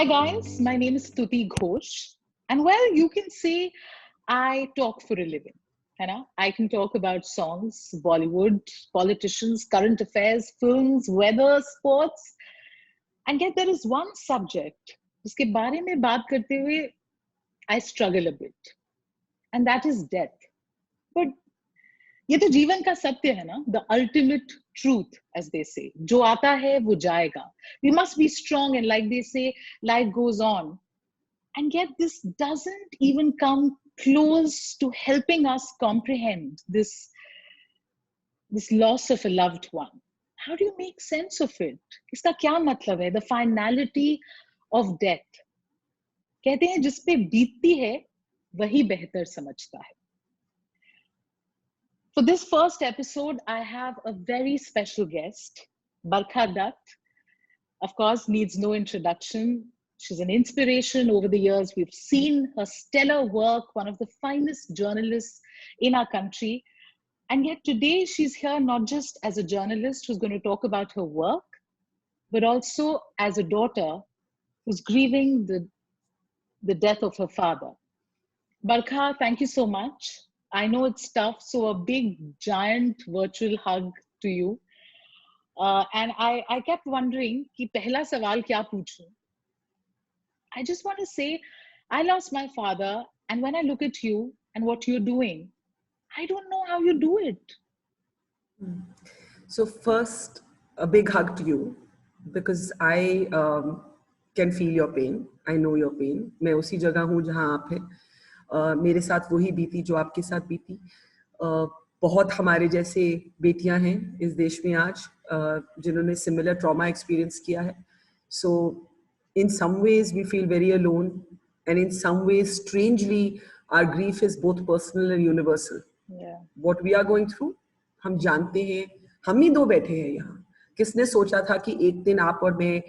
Hi guys, my name is Stuti Ghosh, and well, you can say I talk for a living. You know, I can talk about songs, Bollywood, politicians, current affairs, films, weather, sports, and yet there is one subject जिसके बारे में बात करते हुए I struggle a bit, and that is death. But ये तो जीवन का सत्य है ना, the ultimate truth, as they say. जो आता है वो जाएगा. We must be strong, and like they say, life goes on. And yet, this doesn't even come close to helping us comprehend this loss of a loved one. How do you make sense of it? इसका क्या मतलब है? The finality of death. कहते हैं जिस पे बीतती है वही बेहतर समझता है. For this first episode, I have a very special guest, Barkha Dutt. Of course, needs no introduction. She's an inspiration over the years. We've seen her stellar work, one of the finest journalists in our country. And yet today she's here not just as a journalist who's going to talk about her work, but also as a daughter who's grieving the death of her father. Barkha, thank you so much. I know it's tough, so a big, giant virtual hug to you. And I kept wondering कि पहला सवाल क्या पूछूं? I just want to say, I lost my father, and when I look at you and what you're doing, I don't know how you do it. So first, a big hug to you, because I can feel your pain. I know your pain. मैं उसी जगह हूँ जहाँ आप हैं. मेरे साथ वही बीती जो आपके साथ बीती. बहुत हमारे जैसे बेटियां हैं इस देश में आज जिन्होंने similar trauma experience किया है. So in some ways we feel very alone, and in some ways strangely our grief is both personal and universal. Yeah. What we are going through, हम जानते हैं. हम ही दो बैठे हैं यहाँ. किसने सोचा था कि एक दिन आप और मैं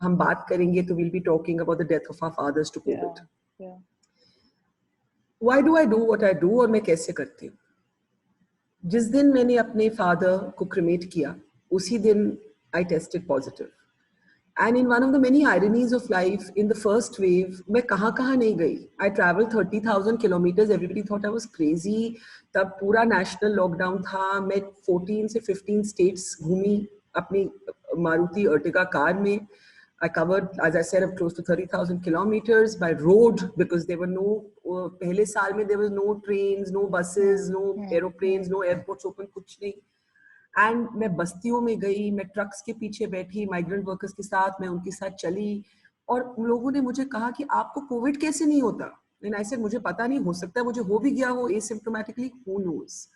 हम बात करेंगे तो we'll be talking about the death of our fathers to COVID. Yeah. Why do I do what I do, और मैं कैसे करती हूँ? जिस दिन मैंने अपने फादर को क्रिमेट किया, उसी दिन I tested positive. And in one of the many ironies of life, in the first wave, मैं कहाँ नहीं गई. I traveled 30,000 kilometers. Everybody thought I was crazy. तब पूरा national lockdown था. मैं 14 से 15 states घूमी अपनी मारुति अर्टिगा कार में. I covered, as I said, close to 30,000 kilometers by road, because there were no, पहले साल में there was no trains, no buses, no aeroplanes, no airports open, कुछ नहीं. And मैं बस्तियों में गई, मैं ट्रक्स के पीछे बैठी, माइग्रेंट वर्कर्स के साथ, मैं उनके साथ चली, और लोगों ने मुझे कहा कि आपको कोविड कैसे नहीं होता? And I said, मुझे पता नहीं, हो सकता है मुझे हो भी गया हो asymptomatically, who knows?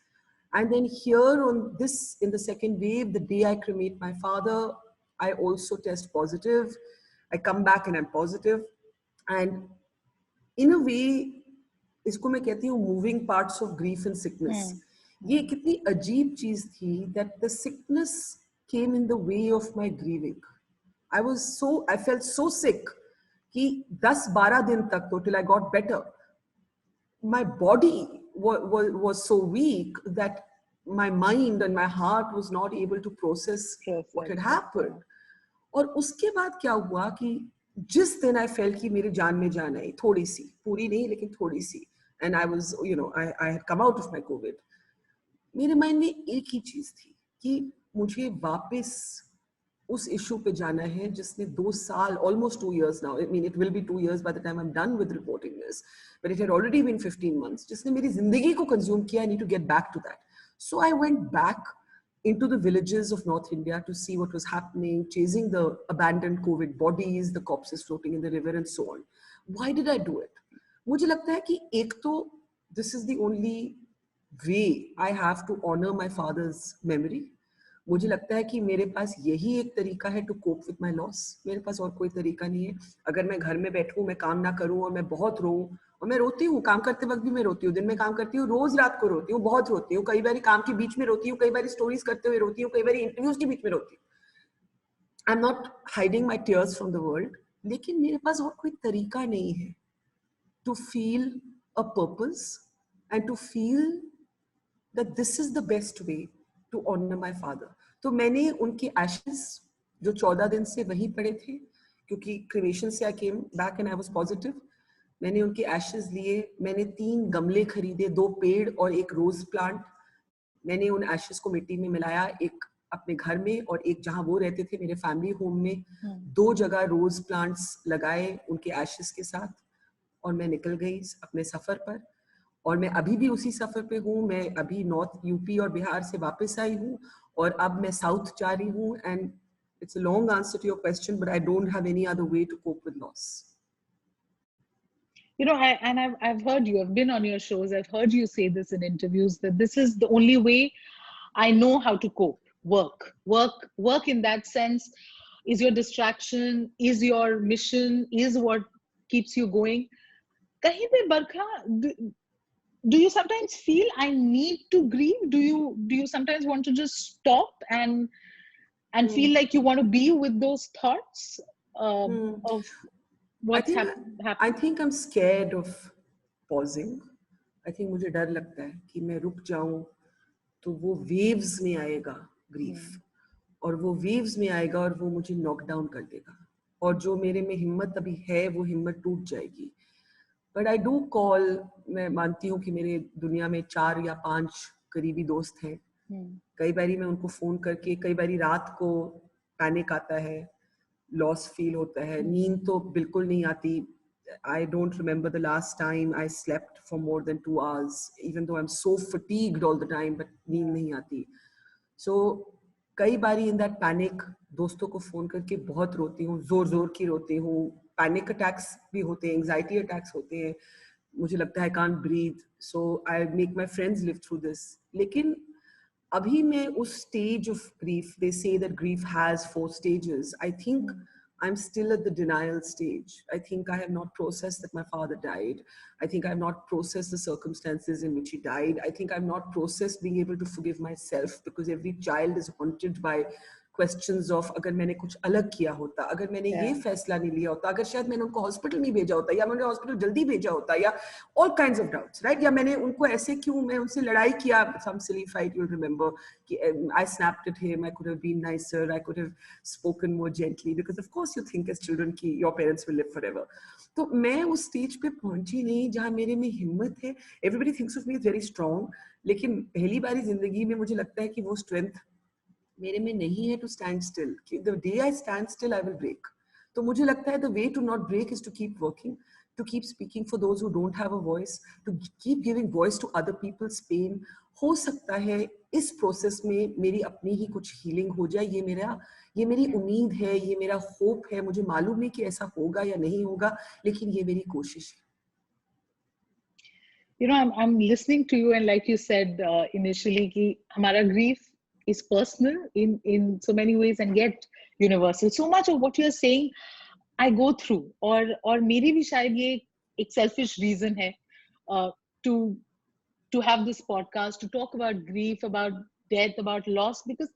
And then here on this, in the second wave, the day I cremate my father, I also test positive. I come back and I'm positive. And in a way, इसको मैं कहती हूँ moving parts of grief and sickness. ये कितनी अजीब चीज थी that the sickness came in the way of my grieving. I felt so sick कि 10-12 दिन तक तो till I got better. My body was so weak that my mind and my heart was not able to process what had happened. और उसके बाद क्या हुआ कि जिस दिन I felt कि मेरे जान में जान आई, थोड़ी सी, पूरी नहीं लेकिन थोड़ी सी, and I was, I had come out of my COVID. मेरे माइंड में एक ही चीज थी कि मुझे वापस उस इशू पे जाना है जिसने 2 साल, almost 2 years now. I mean, it will be 2 years by the time I'm done with reporting this, but it had already been 15 months. जिसने मेरी जिंदगी को consume किया. I need to get back to that. So I went back into the villages of North India to see what was happening, chasing the abandoned COVID bodies, the corpses floating in the river, and so on. Why did I do it? मुझे लगता है कि एक तो this is the only way I have to honor my father's memory. मुझे लगता है कि मेरे पास यही एक तरीका है to cope with my loss. मेरे पास और कोई तरीका नहीं है. अगर मैं घर में बैठूं, मैं काम ना करूं और मैं बहुत रोऊं, और मैं रोती हूँ, काम करते वक्त भी मैं रोती हूँ, दिन में काम करती हूँ, रोज रात को रोती हूँ, बहुत रोती हूँ, कई बार काम के बीच में रोती हूँ, कई बार स्टोरीज करते हुए रोती हूँ, कई बार इंटरव्यूज के बीच में रोती हूँ. I'm not hiding my tears from the world, लेकिन मेरे पास और कोई तरीका नहीं है to feel a purpose and to feel that this is the best way to honor my father. तो मैंने उनके ashes जो 14 दिन से वहीं पड़े थे, क्योंकि क्रिमेशन से I came back and I was positive. मैंने उनके एशेस लिए, मैंने 3 गमले खरीदे, 2 पेड़ और एक रोज प्लांट। मैंने उन एशेस को मिट्टी में मिलाया, एक अपने घर में और एक जहां वो रहते थे मेरे फैमिली होम में, 2 जगह रोज प्लांट्स लगाए उनके एशेस के साथ, और मैं निकल गई अपने सफर पर। और मैं अभी भी उसी सफर पे हूँ। मैं अभी नॉर्थ यूपी और बिहार से वापस आई हूँ और अब मैं साउथ जा रही हूँ। And it's a long answer to your question, but I don't have any other way to cope with loss. You know, I've heard you, I've been on your shows, I've heard you say this in interviews, that this is the only way I know how to cope. Work in that sense is your distraction, is your mission, is what keeps you going. Kahin pe Barkha, do you sometimes feel I need to grieve? Do you sometimes want to just stop and feel like you want to be with those thoughts of what's happened? I think I'm scared of pausing. I think मुझे डर लगता है कि मैं रुक जाऊं तो वो वेव्स में आएगा ग्रीफ, और वो वेव्स में आएगा और वो मुझे नॉक डाउन कर देगा, और जो मेरे में हिम्मत अभी है वो हिम्मत टूट जाएगी। बट आई डू कॉल, मैं मानती हूँ कि मेरे दुनिया में 4 या 5 करीबी दोस्त हैं। कई बारी मैं उनको फोन करके, कई बारी रात को पैनिक आता है, लॉस फील होता है, नींद तो बिल्कुल नहीं आती। I don't remember the last time I slept for more than 2 hours, even though I'm so fatigued all the time, but नींद नहीं आती। So कई बारी in that panic दोस्तों को फोन करके बहुत रोती हूँ, जोर जोर की रोती हूँ। पैनिक अटैक्स भी होते हैं, एंजाइटी अटैक्स होते हैं, मुझे लगता है I can't breathe, so I make my friends live through this। लेकिन अभी मैं उस stage of grief, they say that grief has 4 stages. I think I'm still at the denial stage. I think I have not processed that my father died. I think I have not processed the circumstances in which he died. I think I've not processed being able to forgive myself, because every child is haunted by questions of अगर मैंने कुछ अलग किया होता, अगर मैंने ये फैसला नहीं लिया होता, अगर शायद मैंने उनको हॉस्पिटल नहीं भेजा होता, या मैंने हॉस्पिटल जल्दी भेजा होता, या all kinds of doubts, right? या मैंने उनको ऐसे क्यों, मैं उनसे लड़ाई किया, some silly fight, you'll remember, कि I snapped at him, I could have been nicer, I could have spoken more gently, because of course you think as children कि your parents will live forever. तो मैं उस stage पे पहुंची नहीं जहां मेरे में हिम्मत है। Everybody thinks of me as very strong, लेकिन पहली बारी जिंदगी में मुझे लगता है कि वो स्ट्रेंथ मेरे में नहीं है to stand still. The day I stand still I will break. तो मुझे लगता है the way to not break is to keep working, to keep speaking for those who don't have a voice, to keep giving voice to other people's pain। हो सकता है इस process में मेरी अपनी ही कुछ हीलिंग हो जाए, ये मेरी उम्मीद है, ये मेरा होप है। मुझे मालूम नहीं कि ऐसा होगा या नहीं होगा, लेकिन ये मेरी कोशिश है। You know, I'm listening to you, and like you said initially, कि हमारा grief is personal in so many ways and yet universal. So much of what you're saying I go through, और मेरी भी शायद ये एक selfish reason है to have this podcast, to talk about grief, about death, about loss, because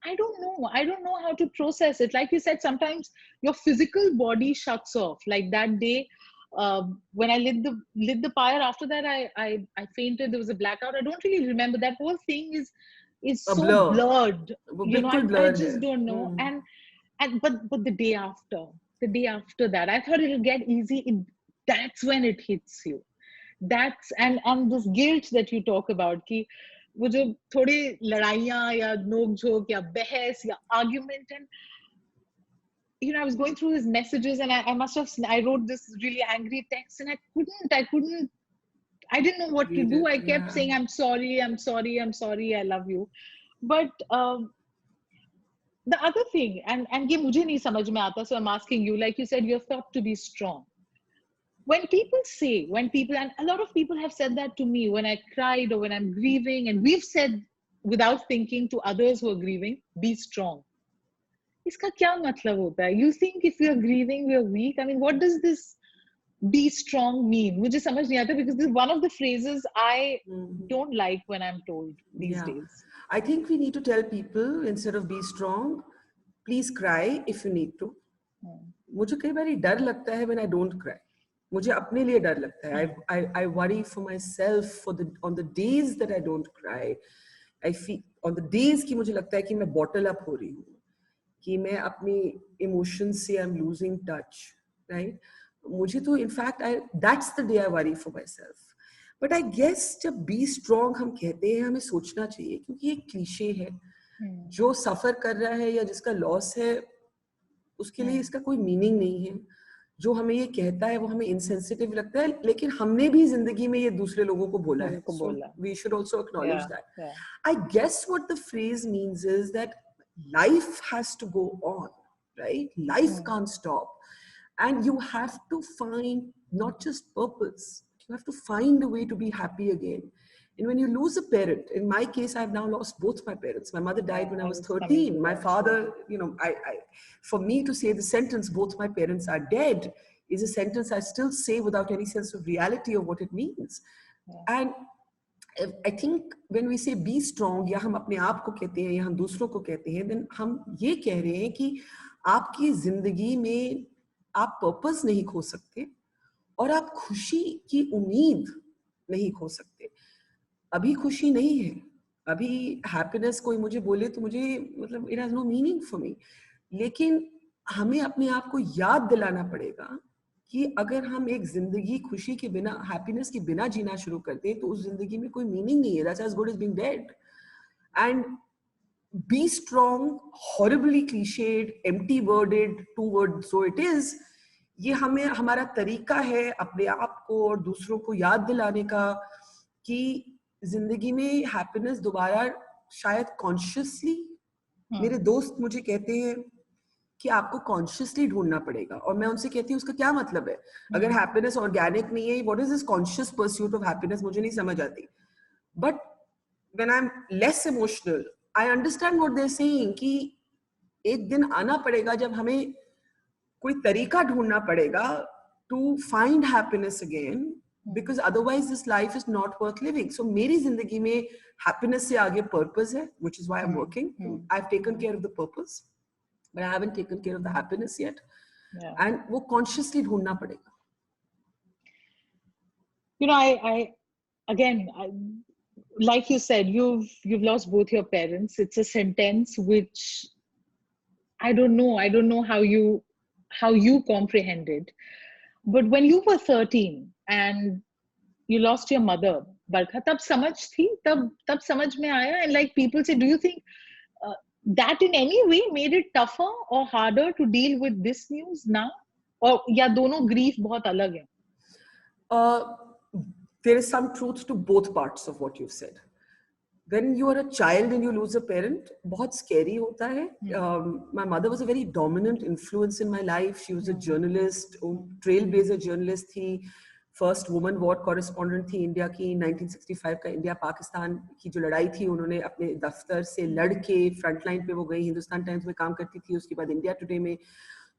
I don't know how to process it. Like you said, sometimes your physical body shuts off. Like that day when I lit the fire, after that I fainted, there was a blackout. I don't really remember. That whole thing is so blurred, you know. I just don't know. And but the day after that, I thought it'll get easy. That's when it hits you. That's and this guilt that you talk about, कि वो जो थोड़े लड़ाइयाँ या नोक-झोंक या बहस या argument, and you know, I was going through his messages, and I wrote this really angry text, and I didn't know what to do. I kept saying, I'm sorry, I love you. But the other thing, and ये मुझे नहीं समझ में आता, so I'm asking you, like you said, you're thought to be strong. When people say, and a lot of people have said that to me when I cried or when I'm grieving, and we've said without thinking to others who are grieving, be strong. इसका क्या मतलब होता है? You think if we are grieving, we are weak? I mean, what does this be strong mean? मुझे समझ नहीं आता, because this is one of the phrases I don't like when I'm told these days. I think we need to tell people, instead of be strong, please cry if you need to. मुझे कई बारी डर लगता है when I don't cry. मुझे अपने लिए डर लगता है. I worry for myself on the days that I don't cry. I feel on the days कि मुझे लगता है कि मैं bottle up हो रही हूँ, कि मैं अपनी इमोशंस से I am losing touch, right? मुझे तो in fact I that's the day I worry for myself. But I guess जब बी स्ट्रॉन्ग हम कहते हैं, हमें सोचना चाहिए, क्योंकि ये क्लीशे है. जो सफर कर रहा है या जिसका लॉस है उसके लिए इसका कोई मीनिंग नहीं है. जो हमें ये कहता है वो हमें इनसेंसिटिव लगता है, लेकिन हमने भी जिंदगी में ये दूसरे लोगों को बोला है. So we should also acknowledge that. I guess what the phrase means is that life has to go on, right? Life can't stop, and you have to find not just purpose, you have to find a way to be happy again. And when you lose a parent, in my case I've now lost both my parents. My mother died when I was 13. My father, you know, for me to say the sentence both my parents are dead is a sentence I still say without any sense of reality of what it means. And I think when we say be strong, या हम अपने आप को कहते हैं या हम दूसरों को कहते हैं, then हम ये कह रहे हैं कि आपकी जिंदगी में आप पर्पस नहीं खो सकते और आप खुशी की उम्मीद नहीं खो सकते. अभी खुशी नहीं है, अभी हैप्पीनेस कोई मुझे बोले तो मुझे मतलब it has no meaning for me. लेकिन हमें अपने आप को याद दिलाना पड़ेगा कि अगर हम एक जिंदगी खुशी के बिना, हैप्पीनेस के बिना जीना शुरू कर दें तो उस जिंदगी में कोई मीनिंग नहीं है. That's as good as being dead. And be strong, horribly cliched, empty worded, to word so it is, ये हमें हमारा तरीका है अपने आप को और दूसरों को याद दिलाने का कि जिंदगी में हैप्पीनेस दोबारा शायद कॉन्शियसली, मेरे दोस्त मुझे कहते हैं कि आपको कॉन्शियसली ढूंढना पड़ेगा, और मैं उनसे कहती हूँ उसका क्या मतलब है? अगर हैप्पीनेस ऑर्गेनिक नहीं है, what is this conscious pursuit of happiness? मुझे नहीं समझ आती. But when I am less emotional, I understand what they are saying कि एक दिन आना पड़ेगा जब हमें कोई तरीका ढूंढना पड़ेगा to find happiness again, because otherwise this life is not worth living. So मेरी जिंदगी में हैप्पीनेस से आगे पर्पस है, which is why I'm working. I've taken care of the purpose, but I haven't taken care of the happiness yet. And वो consciously ढूंढना पड़ेगा. You know, like you said, you've lost both your parents. It's a sentence which I don't know how you comprehended. But when you were 13 and you lost your mother, Barkha, तब समझ थी, तब समझ में आया. And like people say, do you think that in any way made it tougher or harder to deal with this news now? Or या दोनों grief बहुत अलग है? There is some truth to both parts of what you've said. When you are a child and you lose a parent, बहुत scary होता है. My mother was a very dominant influence in my life. She was a journalist, trailblazer journalist थी. First woman war correspondent थी India की. 1965 का India Pakistan की जो लड़ाई थी, उन्होंने अपने दफ्तर से लड़के फ्रंट लाइन पे वो गई. हिंदुस्तान टाइम्स में काम करती थी, उसके बाद इंडिया टुडे में.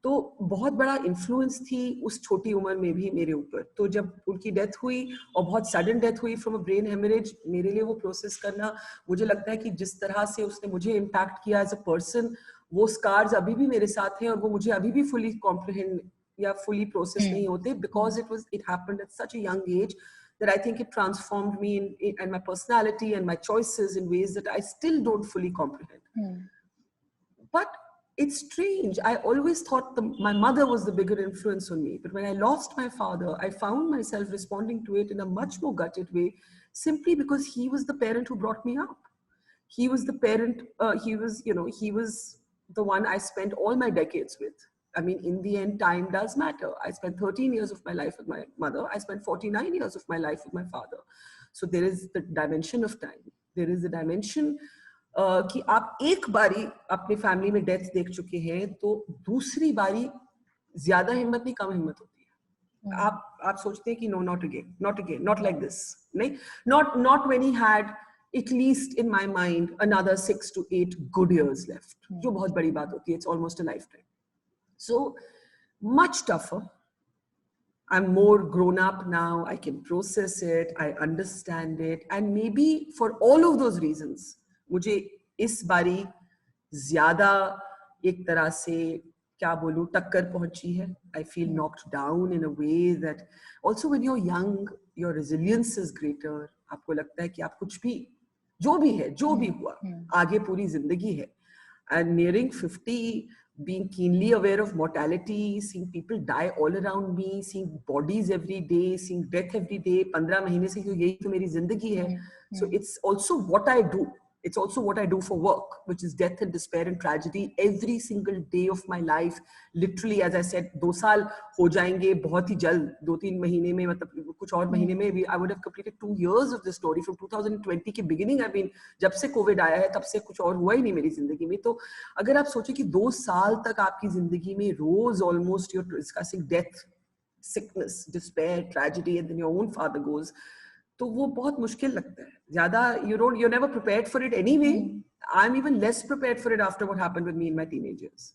तो बहुत बड़ा इन्फ्लुएंस थी उस छोटी उम्र में भी मेरे ऊपर. तो जब उनकी डेथ हुई और बहुत सडन डेथ हुई फ्रॉम अ ब्रेन हेमरेज, मेरे लिए वो प्रोसेस करना, मुझे लगता है कि जिस तरह से उसने मुझे इम्पैक्ट किया एज अ पर्सन, वो स्कार्स अभी भी मेरे साथ हैं और वो मुझे अभी भी फुली कॉम्प्रिहेंड या fully process नहीं होते, because it happened at such a young age that I think it transformed me and my personality and my choices in ways that I still don't fully comprehend. But it's strange. I always thought my mother was the bigger influence on me, but when I lost my father, I found myself responding to it in a much more gutted way, simply because he was the parent who brought me up. He was the parent. He was the one I spent all my decades with. I mean, in the end, time does matter. I spent 13 years of my life with my mother. I spent 49 years of my life with my father. So there is the dimension of time. There is the dimension कि आप एक बारी अपने family में death देख चुके हैं, तो दूसरी बारी ज्यादा हिम्मत नहीं, कम हिम्मत होती है. आप सोचते हैं कि no, not again, not like this. नहीं, not when he had at least in my mind another 6 to 8 good years left. जो बहुत बड़ी बात होती है. It's almost a lifetime. So much tougher. I'm more grown up now. I can process it. I understand it. And maybe for all of those reasons, मुझे इस बारी ज़्यादा एक तरह से क्या बोलूं टक्कर पहुंची है. I feel knocked down in a way that also when you're young, your resilience is greater. आपको लगता है कि आप कुछ भी, जो भी है, जो भी हुआ, आगे पूरी जिंदगी है. And nearing 50, being keenly aware of mortality, seeing people die all around me, seeing bodies every day, seeing death every day, 15 महीने से यही तो मेरी जिंदगी है. So it's also what I do. It's also what I do for work, which is death and despair and tragedy. Every single day of my life, literally, as I said, 2 साल हो जाएंगे बहुत ही जल्द, 2-3 महीने में, मतलब कुछ और महीने में, I would have completed 2 years of this story. From 2020 के beginning, I've been, जब से कोविड आया है, तब से कुछ और हुआ ही नहीं मेरी जिंदगी में. तो अगर आप सोचें कि 2 साल तक आपकी जिंदगी में रोज almost you're discussing death, sickness, despair, tragedy, and then your own father goes, तो वो बहुत मुश्किल लगता है. ज़्यादा you're never prepared for it anyway. I'm even less prepared for it after what happened with me in my teenagers.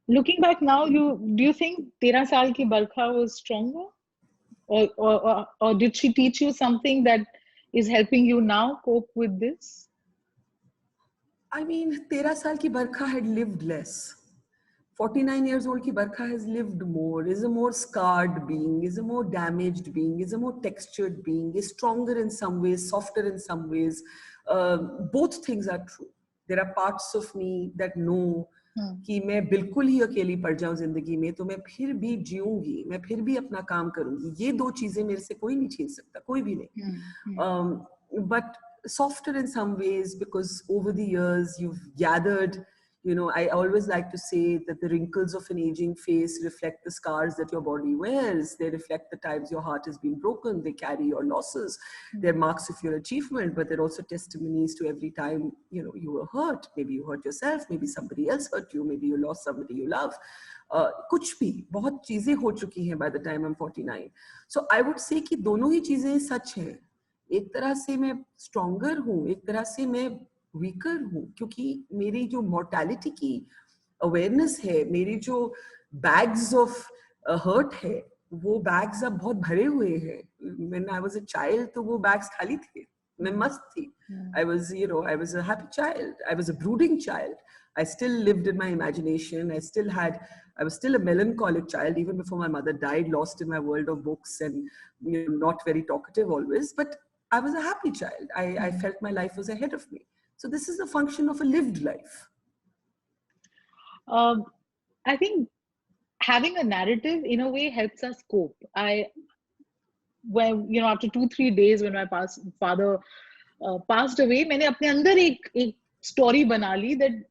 Looking back now, do you think 13 साल की बरखा was stronger, or did she teach you something that is helping you now cope with this? I mean, 13 साल की बरखा had lived less. 49 years old ki Barkha has lived more, is a more scarred being, is a more damaged being, is a more textured being, is stronger in some ways, softer in some ways. Both things are true. There are parts of me that know कि मैं बिल्कुल ही अकेली पड़ जाऊं जिंदगी में, तो मैं फिर भी जीऊंगी, मैं फिर भी अपना काम करूंगी. ये दो चीजें मेरे से कोई नहीं छीन सकता, कोई भी नहीं. But softer in some ways, because over the years you've gathered, you know, I always like to say that the wrinkles of an aging face reflect the scars that your body wears. They reflect the times your heart has been broken. They carry your losses. They're marks of your achievement, but they're also testimonies to every time, you know, you were hurt. Maybe you hurt yourself. Maybe somebody else hurt you. Maybe you lost somebody you love. कुछ भी बहुत चीजें हो चुकी हैं by the time I'm 49. So I would say कि दोनों ही चीजें सच हैं. एक तरह से मैं stronger हूँ, एक तरह से मैं वीकर हूँ, क्योंकि मेरी जो मोर्टेलिटी की अवेयरनेस है, मेरी जो बैग्स ऑफ हर्ट है, वो बैग्स अब बहुत भरे हुए हैं. When I was a child तो वो बैग्स खाली थे, मैं मस्त थी. I was, you know, I was a happy child. I was a brooding child. I still lived in my imagination. I was still a melancholic child even before my mother died, lost in my world of books and, you know, not very talkative always. But I was a happy child. I felt my life was ahead of me. So this is a function of a lived life. I think having a narrative in a way helps us cope. When, you know, after 2-3 days when my father passed away, मैंने अपने अंदर एक story बना ली that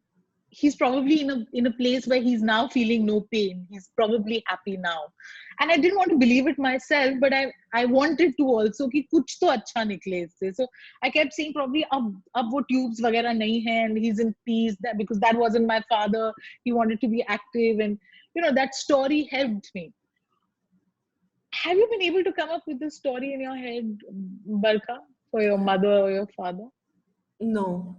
he's probably in a place where he's now feeling no pain. He's probably happy now. And I didn't want to believe it myself, but I wanted to also कि कुछ तो अच्छा निकले इससे. So I kept saying probably अब वो tubes वगैरह नहीं है and he's in peace, because that wasn't my father. He wanted to be active, and you know, that story helped me. Have you been able to come up with this story in your head, Barkha, for your mother or your father? No,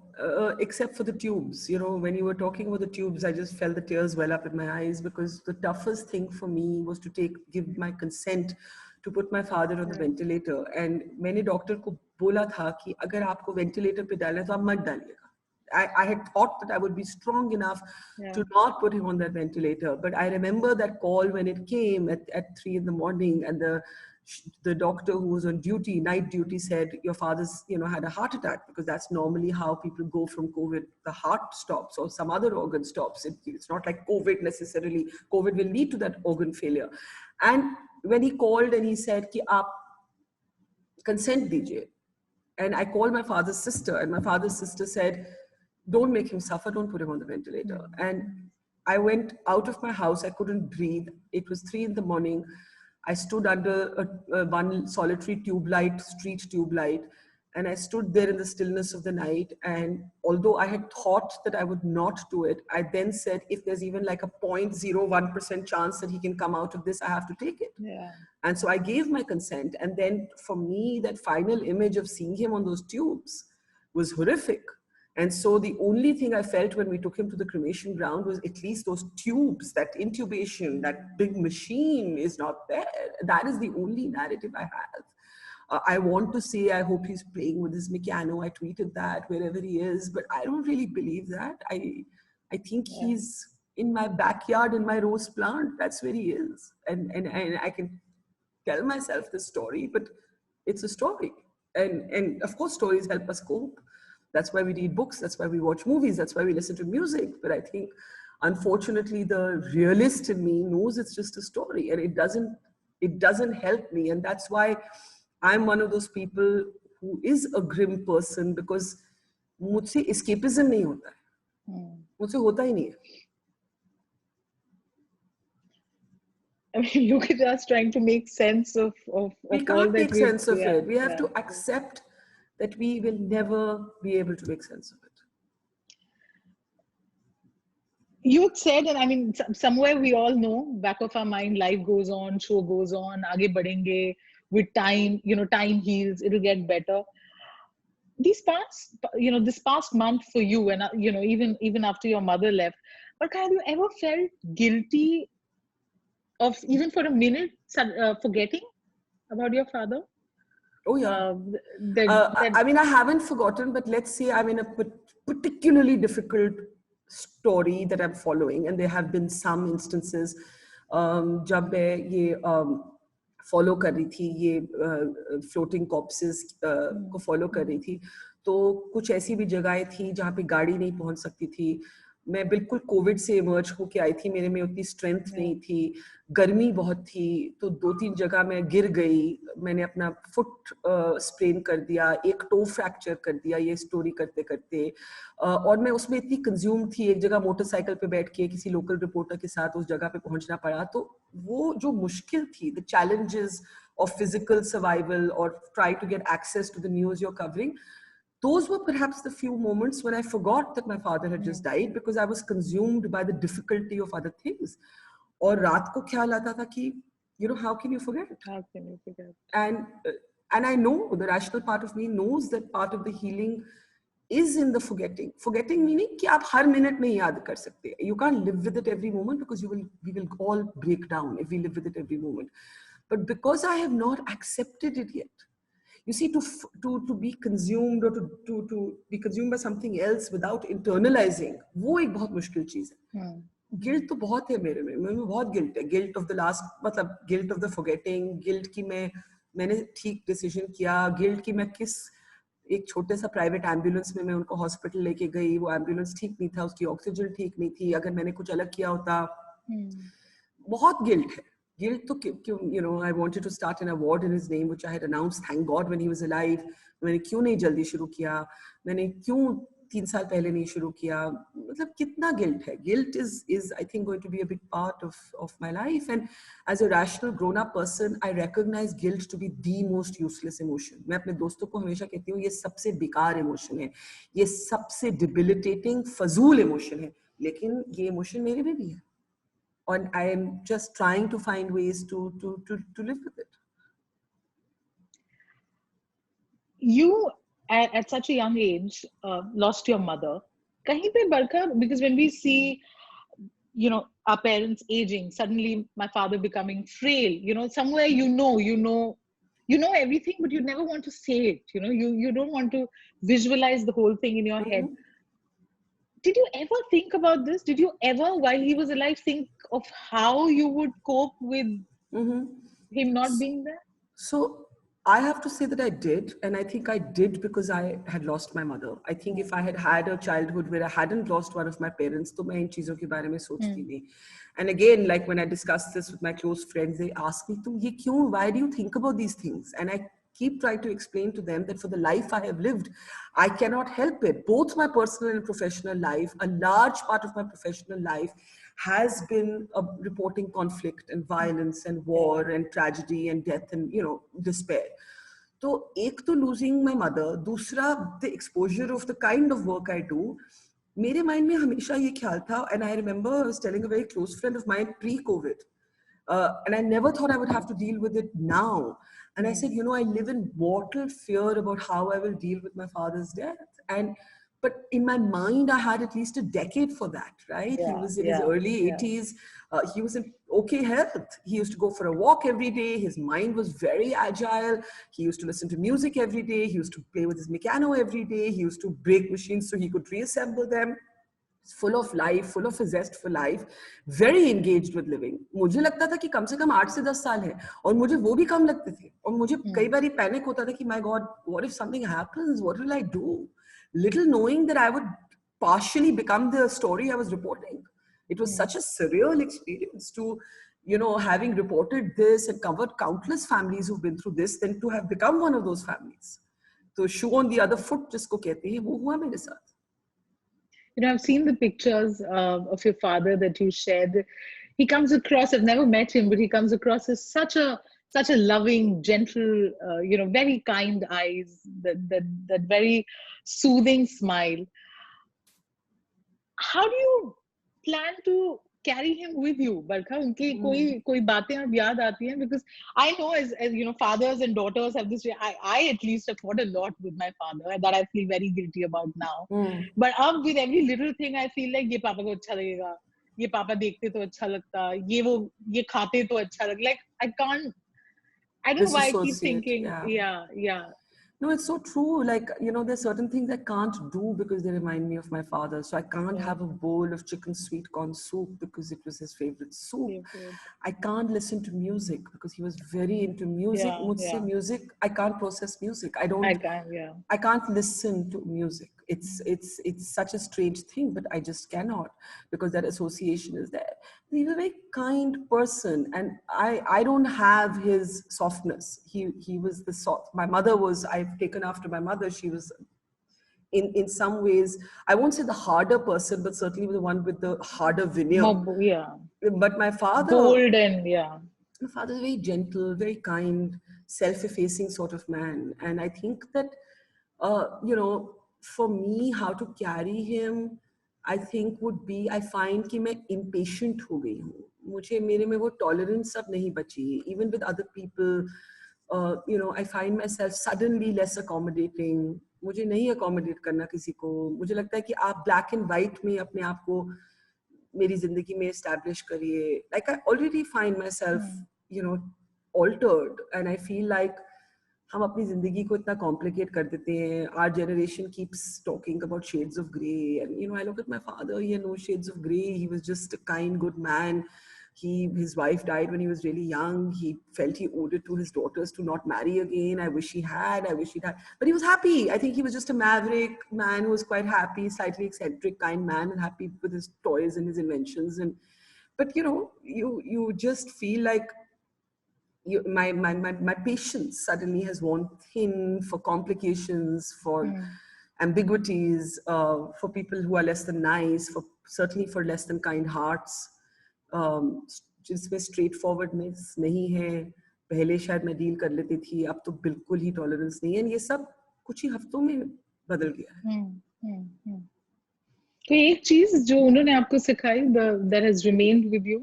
except for the tubes. You know, when you were talking about the tubes, I just felt the tears well up in my eyes, because the toughest thing for me was to give my consent to put my father on the ventilator. And मैंने doctor को बोला था कि अगर आपको ventilator पे डालना है तो आप मत डालिएगा. I had thought that I would be strong enough to not put him on that ventilator. But I remember that call when it came at 3 in the morning, and the doctor who was on duty, night duty, said, your father's, you know, had a heart attack, because that's normally how people go from COVID. The heart stops or some other organ stops. It's not like COVID necessarily. COVID will lead to that organ failure. And when he called and he said, ki aap consent dijiye. And I called my father's sister, and my father's sister said, don't make him suffer, don't put him on the ventilator. And I went out of my house, I couldn't breathe. It was 3 in the morning. I stood under one solitary tube light, street tube light, and I stood there in the stillness of the night. And although I had thought that I would not do it, I then said, if there's even like a 0.01% chance that he can come out of this, I have to take it. Yeah. And so I gave my consent. And then for me, that final image of seeing him on those tubes was horrific. And so the only thing I felt when we took him to the cremation ground was at least those tubes, that intubation, that big machine is not there. That is the only narrative I have. I want to say, I hope he's playing with his Meccano. I tweeted that wherever he is, but I don't really believe that. I think he's in my backyard, in my rose plant. That's where he is. And I can tell myself this story, but it's a story. And of course, stories help us cope. That's why we read books. That's why we watch movies. That's why we listen to music. But I think, unfortunately, the realist in me knows it's just a story, and it doesn't help me. And that's why I'm one of those people who is a grim person, because मुझसे escapism नहीं होता है. मुझसे होता ही नहीं है. I mean, look at us trying to make sense of We all can't that make sense of yeah, it. We have yeah. to accept that we will never be able to make sense of it. You said, and I mean, somewhere we all know, back of our mind, life goes on, show goes on, aage badhenge, with time, you know, time heals, it'll get better. These past, you know, this past month for you, and you know, even after your mother left, but have you ever felt guilty of even for a minute forgetting about your father? Oh yeah. That I mean, I haven't forgotten, but let's say I'm in a particularly difficult story that I'm following, and there have been some instances जब मैं ये follow कर रही थी, ये floating corpses को follow कर रही थी, तो कुछ ऐसी भी जगहें थी जहाँ पे गाड़ी नहीं पहुँच सकती थी. मैं बिल्कुल कोविड से इमर्ज होके आई थी, मेरे में उतनी स्ट्रेंथ नहीं थी, गर्मी बहुत थी, तो 2-3 जगह मैं गिर गई, मैंने अपना फुट स्प्रेन कर दिया, एक टो फ्रैक्चर कर दिया ये स्टोरी करते करते, और मैं उसमें इतनी कंज्यूम थी, एक जगह मोटरसाइकिल पे बैठ के किसी लोकल रिपोर्टर के साथ उस जगह पे पहुंचना पड़ा. तो वो जो मुश्किल थी, the challenges of physical survival और try to get access to the news you are covering, those were perhaps the few moments when I forgot that my father had just died, because I was consumed by the difficulty of other things. और रात को ख्याल आता था कि, you know, how can you forget? How can you forget? And I know the rational part of me knows that part of the healing is in the forgetting. Forgetting meaning कि आप हर minute नहीं याद कर सकते. You can't live with it every moment, because we will all break down if we live with it every moment. But because I have not accepted it yet, you see, to be consumed or to be consumed by something else without internalizing, वो एक बहुत मुश्किल चीज है. Guilt तो बहुत है मेरे में बहुत guilt है. Guilt of the last, मतलब guilt of the forgetting, guilt कि मैंने ठीक decision किया, guilt कि मैं किस एक छोटे सा प्राइवेट एम्बुलेंस में मैं उनको हॉस्पिटल लेके गई, वो एम्बुलेंस ठीक नहीं था, उसकी ऑक्सीजन ठीक नहीं थी, अगर मैंने कुछ अलग किया होता. बहुत गिल्ट है. Guilt to, you know, I wanted to start an award in his name, which I had announced, thank God, when he was alive. मैंने क्यों नहीं जल्दी शुरू किया, मैंने क्यों 3 साल पहले नहीं शुरू किया, मतलब कितना गिल्ट है. Guilt is I think going to be a big part of my life, and as a rational grown up person, I recognize guilt to be the most useless emotion. मैं अपने दोस्तों को हमेशा कहती हूँ, ये सबसे बेकार इमोशन है, ये सबसे debilitating फजूल इमोशन है, लेकिन ये इमोशन मेरे में भी है. And I am just trying to find ways to live with it. You, at such a young age, lost your mother. Kahin pe barka, because when we see, you know, our parents aging, suddenly my father becoming frail, you know, somewhere you know everything, but you never want to say it. You know, you don't want to visualize the whole thing in your head. Did you ever think about this? Did you ever, while he was alive, think of how you would cope with him not being there? So I have to say that I did, and I think I did because I had lost my mother. I think if I had had a childhood where I hadn't lost one of my parents, तो मैं इन चीजों के बारे में सोचती नहीं. And again, like when I discussed this with my close friends, they ask me, "तुम ये क्यों? Why do you think about these things?" And I keep trying to explain to them that for the life I have lived, I cannot help it. Both my personal and professional life, a large part of my professional life has been reporting conflict and violence and war and tragedy and death and, you know, despair. So, एक तो losing my mother, दूसरा the exposure of the kind of work I do. मेरे mind में हमेशा ये ख्याल था, and I remember I was telling a very close friend of mine pre-COVID, and I never thought I would have to deal with it now. And I said, you know, I live in mortal fear about how I will deal with my father's death. But in my mind, I had at least a decade for that, right? He was in his early 80s. He was in okay health. He used to go for a walk every day. His mind was very agile. He used to listen to music every day. He used to play with his piano every day. He used to break machines so he could reassemble them. Full of life, full of a zest for life, very engaged with living. मुझे लगता था कि कम से कम 8 से 10 साल है, और मुझे वो भी कम लगते थे, और मुझे कई बार पैनिक होता था कि my God, what if something happens? What will I do? little knowing that I would partially become the story I was reporting. It was such a surreal experience to, having reported this and covered countless families who've been through this, then to have become one of those families. So shoe on the other foot जिसको कहते हैं, वो हुआ मेरे साथ. I've seen the pictures of your father that you shared. He comes across, I've never met him, but he comes across as such a loving, gentle, very kind eyes, that very soothing smile. How do you plan to carry him with you, Barkha? उनकी कोई बातें अब याद आती हैं? Because I know as fathers and daughters have this. I at least have fought a lot with my father that I feel very guilty about now. But अब with every little thing, I feel like ये पापा को अच्छा लगेगा, ये पापा देखते तो अच्छा लगता, ये खाते तो अच्छा लगता. Like I don't know why I keep thinking. Yeah. No, it's so true. Like, there's certain things I can't do because they remind me of my father. So I can't have a bowl of chicken sweet corn soup because it was his favorite soup. I can't listen to music because he was very into music. Music, I can't process music. I can't listen to music. It's such a strange thing, but I just cannot because that association is there. He was a very kind person, and I don't have his softness. He was the soft. My mother was. I've taken after my mother. She was, in some ways, I won't say the harder person, but certainly the one with the harder veneer. But my father, bold and my father is very gentle, very kind, self-effacing sort of man, and I think that for me, how to carry him, I think would be, I find कि मैं impatient हो गई हूँ. मुझे मेरे में वो tolerance अब नहीं बची. Even with other people, I find myself suddenly less accommodating. मुझे नहीं accommodate करना किसी को. मुझे लगता है कि आप black and white में अपने आप को मेरी जिंदगी में establish करिए. Like I already find myself, altered, and I feel like हम अपनी जिंदगी को इतना complicate कर देते हैं. Our generation keeps talking about shades of grey, and I look at my father. He had no shades of grey. He was just a kind, good man. His wife died when he was really young. He felt he owed it to his daughters to not marry again. I wish he'd had, but he was happy. I think he was just a maverick man who was quite happy, slightly eccentric, kind man, and happy with his toys and his inventions. But you just feel like my patience suddenly has worn thin for complications, for ambiguities, for people who are less than nice, certainly for less than kind hearts. जिसमें straightforwardness नहीं है. पहले शायद मैं deal कर लेती थी, अब तो बिल्कुल ही टॉलरेंस नहीं है. ये सब कुछ ही हफ्तों में बदल गया है. तो एक चीज जो उन्होंने आपको सिखाई, that has remained with you,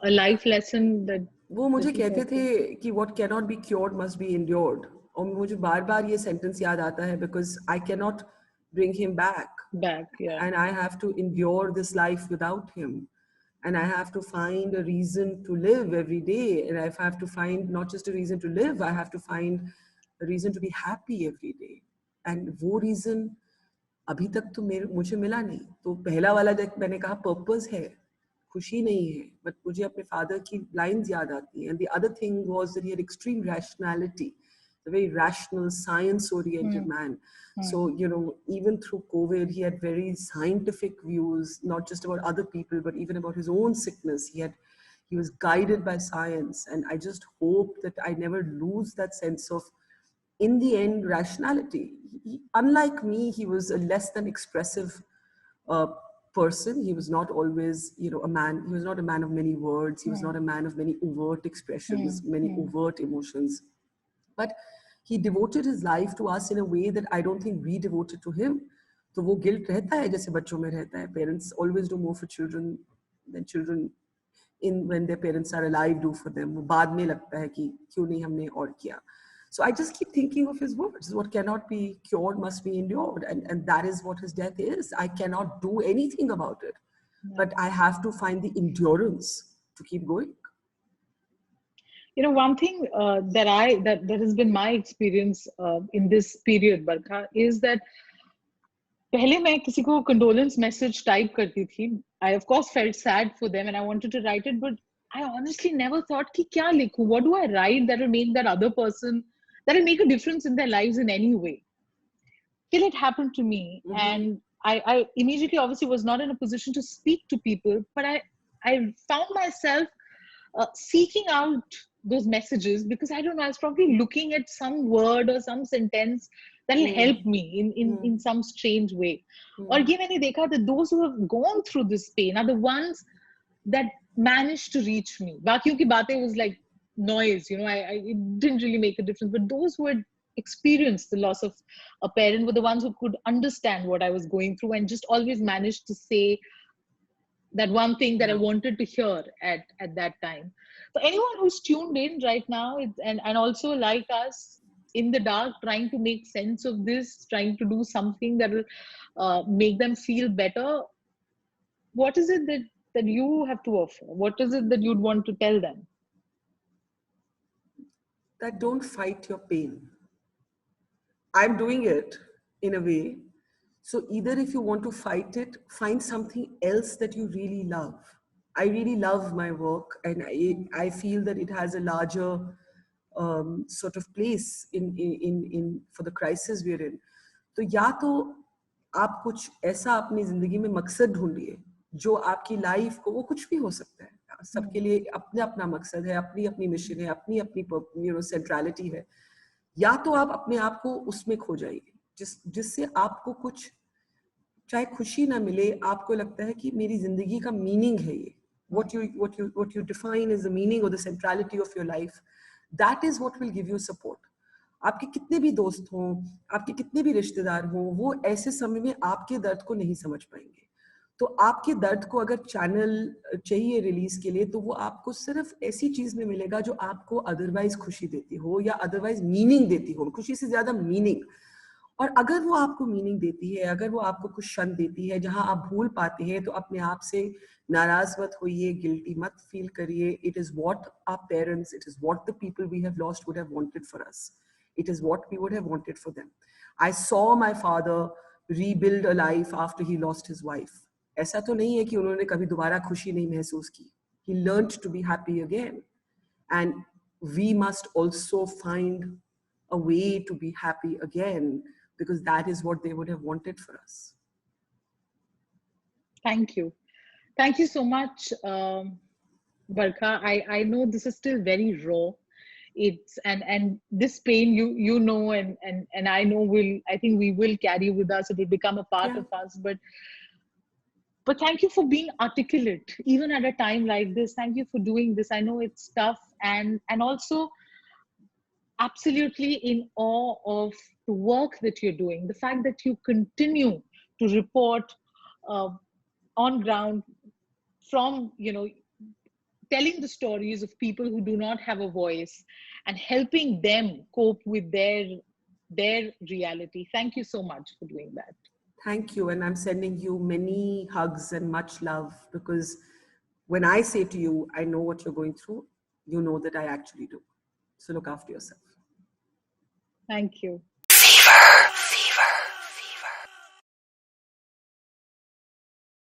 a life lesson that वो मुझे कहते थे कि what cannot be cured must be endured. और मुझे बार-बार ये सेंटेंस याद आता है because I cannot bring him back, and I have to endure this life without him. And I have to find a reason to live every day. And I have to find not just a reason to live, I have to find a reason to be happy every day. And वो reason अभी तक तो मुझे मिला नहीं. तो पहला वाला जब मैंने कहा purpose है, खुशी नहीं है, but मुझे अपने father की lines याद आती हैं. And the other thing was that he had extreme rationality, a very rational, science-oriented man. So, even through COVID, he had very scientific views, not just about other people, but even about his own sickness. He was guided by science. And I just hope that I never lose that sense of, in the end, rationality. Unlike me, he was a less than expressive person. He was not always, a man. He was not a man of many words. He was not a man of many overt expressions, many overt emotions. But he devoted his life to us in a way that I don't think we devoted to him. तो वो guilt रहता है जैसे बच्चों में रहता है. Parents always do more for children than children when their parents are alive do for them. वो बाद में लगता है कि क्यों नहीं हमने और किया. So I just keep thinking of his words. What cannot be cured must be endured. And that is what his death is. I cannot do anything about it. But I have to find the endurance to keep going. One thing that has been my experience in this period, Barkha, is that पहले मैं किसी को condolence message type करती थी. I of course felt sad for them and I wanted to write it, but I honestly never thought कि क्या लिखूं? What do I write that will make that other person, that will make a difference in their lives in any way? till it happened to me. And I immediately obviously was not in a position to speak to people, but I found myself seeking out those messages, because I don't know, I was probably looking at some word or some sentence that'll help me in some strange way. Or ye maine dekha that those who have gone through this pain are the ones that managed to reach me. Bakiyon ki baatein was like noise, you know, it didn't really make a difference. But those who had experienced the loss of a parent were the ones who could understand what I was going through, and just always managed to say that one thing that I wanted to hear at that time. So anyone who's tuned in right now, and also like us, in the dark, trying to make sense of this, trying to do something that will make them feel better, what is it that you have to offer? What is it that you'd want to tell them? That don't fight your pain. I'm doing it in a way. So either if you want to fight it, find something else that you really love. I really love my work, and I feel that it has a larger sort of place in for the crisis we're in. तो या तो आप कुछ ऐसा अपनी जिंदगी में मकसद ढूंढिए जो आपकी लाइफ को, वो कुछ भी हो सकता है, सबके लिए अपना अपना मकसद है, अपनी अपनी मिशन है, अपनी अपनी सेंट्रलिटी है. या तो आप अपने आप को उसमें खो जाइए जिससे आपको कुछ, चाहे खुशी ना मिले, आपको लगता है कि मेरी जिंदगी का मीनिंग है ये. What you define as the meaning or the centrality of your life, that is what will give you support. आपके कितने भी दोस्त हों, आपके कितने भी रिश्तेदार हों, वो ऐसे समय में आपके दर्द को नहीं समझ पाएंगे. तो आपके दर्द को अगर चैनल चाहिए रिलीज के लिए, तो वो आपको सिर्फ ऐसी चीज में मिलेगा जो आपको अदरवाइज खुशी देती हो या अदरवाइज मीनिंग देती हो, खुशी से ज्यादा मीनिंग. और अगर वो आपको मीनिंग देती है, अगर वो आपको कुछ क्षण देती है जहां आप भूल पाते हैं, तो अपने आप से नाराज मत होइए, गिल्टी मत फील करिए. It is what our parents, it is what the people we have lost would have wanted for us. It is what we would have wanted for them. I saw my father rebuild a life after he lost his wife. ऐसा तो नहीं है कि उन्होंने कभी दोबारा खुशी नहीं महसूस की. He learned to be happy again. And we must also find a way to be happy again, because that is what they would have wanted for us. Thank you. Thank you so much, Barkha. I know this is still very raw. It's and this pain, you know, and I know I think we will carry with us. It will become a part of us. But thank you for being articulate, even at a time like this. Thank you for doing this. I know it's tough, and also absolutely in awe of the work that you're doing. The fact that you continue to report on ground from, you know, telling the stories of people who do not have a voice and helping them cope with their reality. Thank you so much for doing that. Thank you. And I'm sending you many hugs and much love, because when I say to you, I know what you're going through, you know that I actually do. So look after yourself. Thank you.